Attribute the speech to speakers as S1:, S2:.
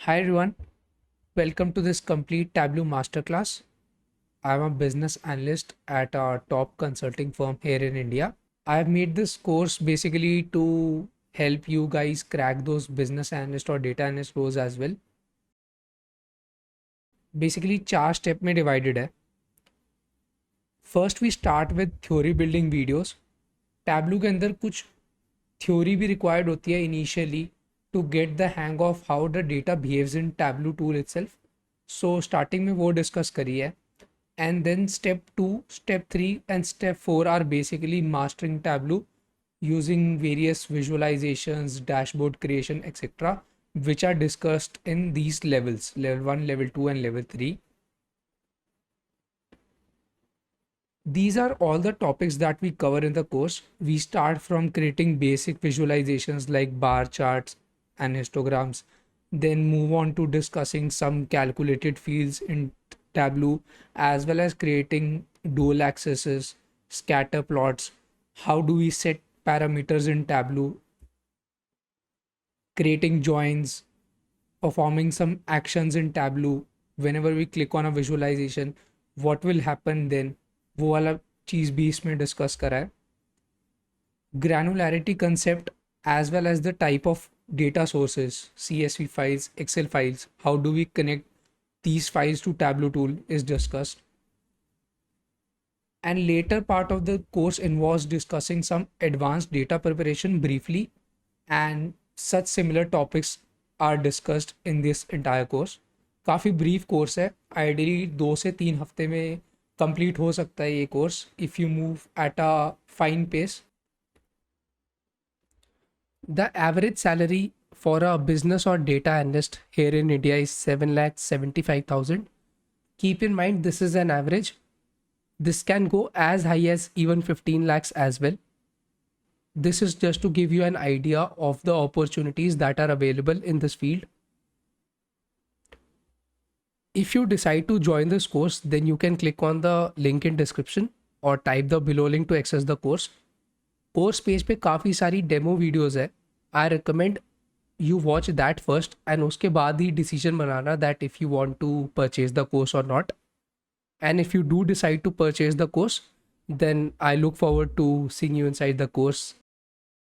S1: Hi everyone, welcome to this complete Tableau Masterclass. I'm a business analyst at a top consulting firm here in India. I've made this course basically to help you guys crack those business analyst or data analyst roles as well. Basically 4 step में divided है. First we start with theory building videos. Tableau के अंदर कुछ theory भी required होती है initially to get the hang of how the data behaves in Tableau tool itself. So starting में वो discuss करी है. And then step 2, step 3 and step 4 are basically mastering Tableau using various visualizations, dashboard creation, etc., which are discussed in these levels: level 1, level 2 and level 3. These are all the topics that we cover in the course. We start from creating basic visualizations like bar charts and histograms, then move on to discussing some calculated fields in Tableau, as well as creating dual axes, scatter plots. How do we set parameters in Tableau, creating joins, performing some actions in Tableau. Whenever we click on a visualization, what will happen then, वो वाला चीज भी इसमें discuss करा है. Granularity concept as well as the type of data sources, CSV files, Excel files, how do we connect these files to Tableau tool is discussed. And later part of the course involves discussing some advanced data preparation briefly, and such similar topics are discussed in this entire course. काफ़ी brief course है, ideally 2 से 3 हफ्ते में complete हो सकता है ये course if you move at a fine pace. The average salary for a business or data analyst here in India is 7,75,000. Keep in mind this is an average. This can go as high as even 15 lakhs as well. This is just to give you an idea of the opportunities that are available in this field. If you decide to join this course, then you can click on the link in description or type the below link to access the course. Course page पे काफ़ी सारी demo videos है. I recommend you watch that first and उसके बाद ही decision banana that if you want to purchase the course or not. And if you do decide to purchase the course, then I look forward to seeing you inside the course